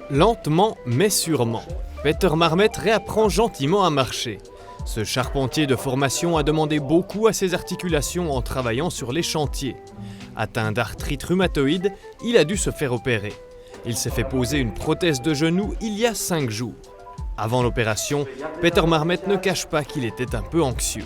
Lentement mais sûrement, Peter Marmet réapprend gentiment à marcher. Ce charpentier de formation a demandé beaucoup à ses articulations en travaillant sur les chantiers. Atteint d'arthrite rhumatoïde, il a dû se faire opérer. Il s'est fait poser une prothèse de genou il y a 5 jours. Avant l'opération, Peter Marmet ne cache pas qu'il était un peu anxieux.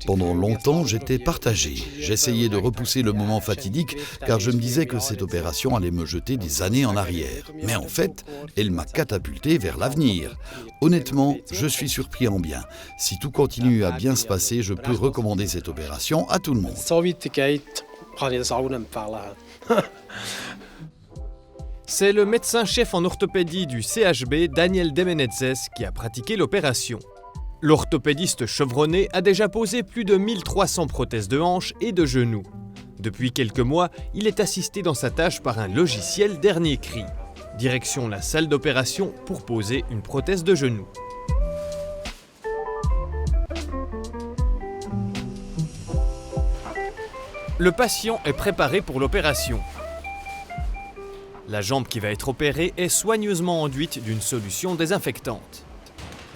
Pendant longtemps, j'étais partagé. J'essayais de repousser le moment fatidique car je me disais que cette opération allait me jeter des années en arrière. Mais en fait, elle m'a catapulté vers l'avenir. Honnêtement, je suis surpris en bien. Si tout continue à bien se passer, je peux recommander cette opération à tout le monde. C'est le médecin-chef en orthopédie du CHB, Daniel De Menezes, qui a pratiqué l'opération. L'orthopédiste chevronné a déjà posé plus de 1300 prothèses de hanches et de genoux. Depuis quelques mois, il est assisté dans sa tâche par un logiciel dernier cri. Direction la salle d'opération pour poser une prothèse de genou. Le patient est préparé pour l'opération. La jambe qui va être opérée est soigneusement enduite d'une solution désinfectante.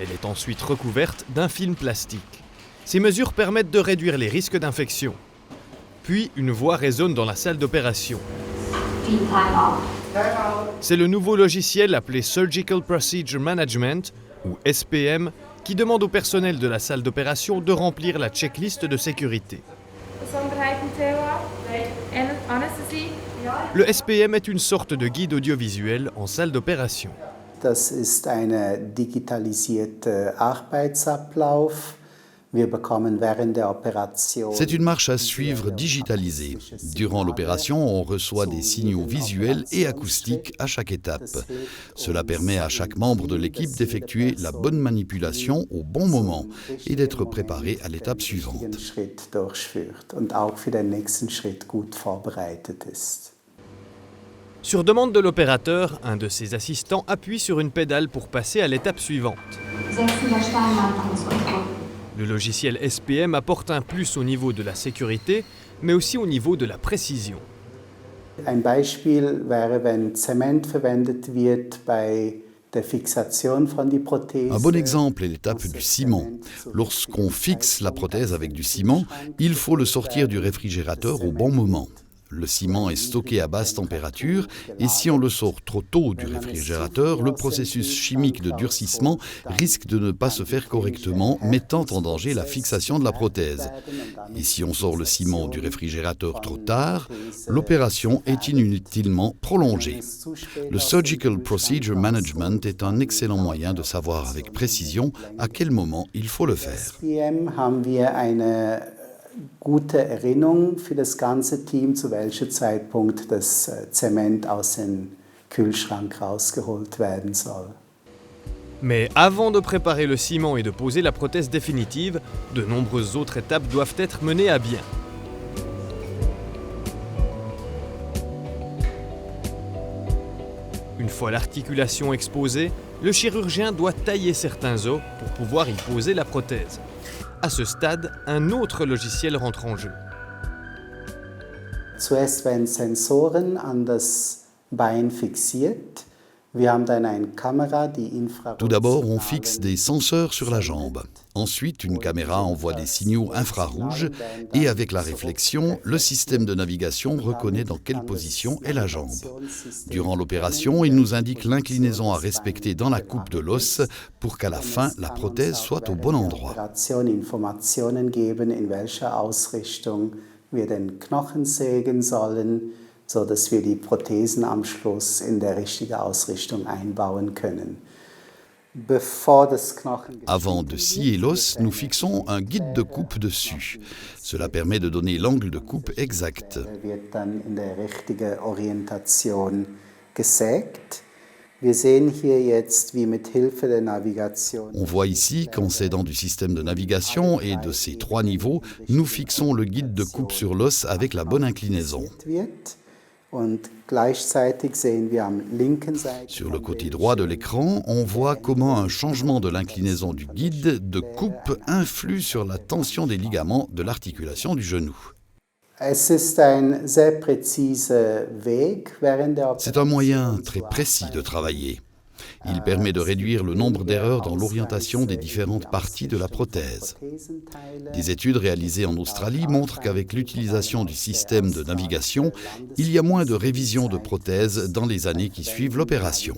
Elle est ensuite recouverte d'un film plastique. Ces mesures permettent de réduire les risques d'infection. Puis, une voix résonne dans la salle d'opération. C'est le nouveau logiciel appelé Surgical Procedure Management, ou SPM, qui demande au personnel de la salle d'opération de remplir la checklist de sécurité. Le SPM est une sorte de guide audiovisuel en salle d'opération. Das ist ein digitalisierter Arbeitsablauf. Wir bekommen während der Operation. C'est une marche à suivre digitalisée. Durant l'opération, on reçoit des signaux visuels et acoustiques à chaque étape. Cela permet à chaque membre de l'équipe d'effectuer la bonne manipulation au bon moment et d'être préparé à l'étape suivante. Sur demande de l'opérateur, un de ses assistants appuie sur une pédale pour passer à l'étape suivante. Le logiciel SPM apporte un plus au niveau de la sécurité, mais aussi au niveau de la précision. Ein Beispiel wäre, wenn Zement verwendet wird bei der Fixation von die Prothese. Un bon exemple est l'étape du ciment. Lorsqu'on fixe la prothèse avec du ciment, il faut le sortir du réfrigérateur au bon moment. Le ciment est stocké à basse température et si on le sort trop tôt du réfrigérateur, le processus chimique de durcissement risque de ne pas se faire correctement, mettant en danger la fixation de la prothèse. Et si on sort le ciment du réfrigérateur trop tard, l'opération est inutilement prolongée. Le Surgical Procedure Management est un excellent moyen de savoir avec précision à quel moment il faut le faire. Gute Erinnerung für das ganze Team, zu welchem Zeitpunkt das Zement aus dem Kühlschrank rausgeholt werden soll. Mais avant de préparer le ciment et de poser la prothèse définitive, de nombreuses autres étapes doivent être menées à bien. Une fois l'articulation exposée, le chirurgien doit tailler certains os pour pouvoir y poser la prothèse. À ce stade, un autre logiciel rentre en jeu. Zuerst werden Sensoren an das Bein fixiert. Tout d'abord, on fixe des senseurs sur la jambe. Ensuite, une caméra envoie des signaux infrarouges et avec la réflexion, le système de navigation reconnaît dans quelle position est la jambe. Durant l'opération, il nous indique l'inclinaison à respecter dans la coupe de l'os pour qu'à la fin, la prothèse soit au bon endroit. Sodass wir die Prothesen am Schluss in der richtigen Ausrichtung einbauen können. Avant de scier l'os, nous fixons un guide de coupe dessus. Cela permet de donner l'angle de coupe exact. On voit ici qu'en s'aidant du système de navigation et de ces 3 niveaux, nous fixons le guide de coupe sur l'os avec la bonne inclinaison. Sur le côté droit de l'écran, on voit comment un changement de l'inclinaison du guide de coupe influe sur la tension des ligaments de l'articulation du genou. C'est un moyen très précis de travailler. Il permet de réduire le nombre d'erreurs dans l'orientation des différentes parties de la prothèse. Des études réalisées en Australie montrent qu'avec l'utilisation du système de navigation, il y a moins de révisions de prothèses dans les années qui suivent l'opération.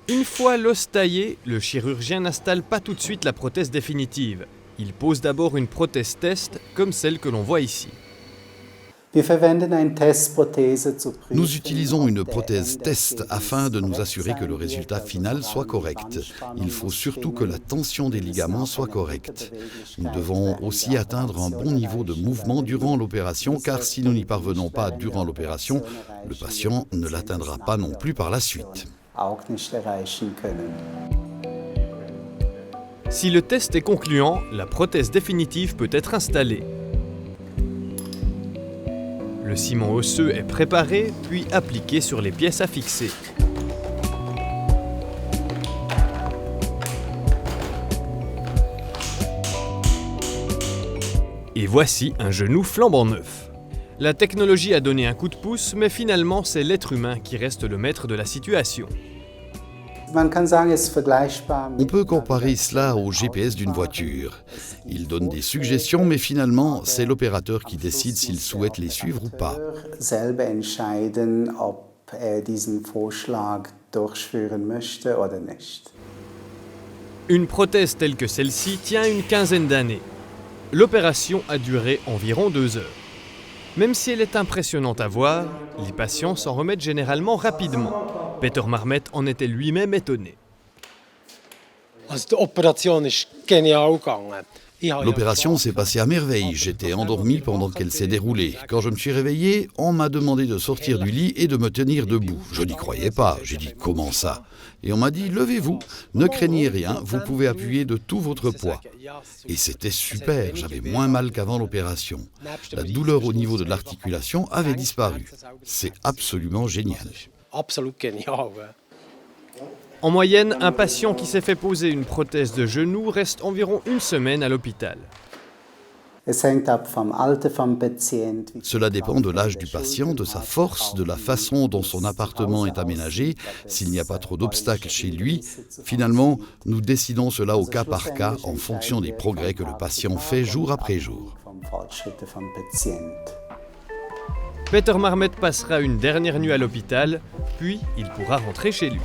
Une fois l'os taillé, le chirurgien n'installe pas tout de suite la prothèse définitive. Il pose d'abord une prothèse test, comme celle que l'on voit ici. Nous utilisons une prothèse test afin de nous assurer que le résultat final soit correct. Il faut surtout que la tension des ligaments soit correcte. Nous devons aussi atteindre un bon niveau de mouvement durant l'opération, car si nous n'y parvenons pas durant l'opération, le patient ne l'atteindra pas non plus par la suite. Si le test est concluant, la prothèse définitive peut être installée. Le ciment osseux est préparé, puis appliqué sur les pièces à fixer. Et voici un genou flambant neuf. La technologie a donné un coup de pouce, mais finalement c'est l'être humain qui reste le maître de la situation. On peut comparer cela au GPS d'une voiture. Il donne des suggestions, mais finalement, c'est l'opérateur qui décide s'il souhaite les suivre ou pas. Une prothèse telle que celle-ci tient une quinzaine d'années. L'opération a duré environ 2 heures. Même si elle est impressionnante à voir, les patients s'en remettent généralement rapidement. Peter Marmet en était lui-même étonné. L'opération s'est passée à merveille. J'étais endormi pendant qu'elle s'est déroulée. Quand je me suis réveillé, on m'a demandé de sortir du lit et de me tenir debout. Je n'y croyais pas. J'ai dit « Comment ça ?» Et on m'a dit « Levez-vous, ne craignez rien, vous pouvez appuyer de tout votre poids. » Et c'était super, j'avais moins mal qu'avant l'opération. La douleur au niveau de l'articulation avait disparu. C'est absolument génial. En moyenne, un patient qui s'est fait poser une prothèse de genou reste environ 1 semaine à l'hôpital. Cela dépend de l'âge du patient, de sa force, de la façon dont son appartement est aménagé, s'il n'y a pas trop d'obstacles chez lui. Finalement, nous décidons cela au cas par cas en fonction des progrès que le patient fait jour après jour. Peter Marmet passera une dernière nuit à l'hôpital, puis il pourra rentrer chez lui.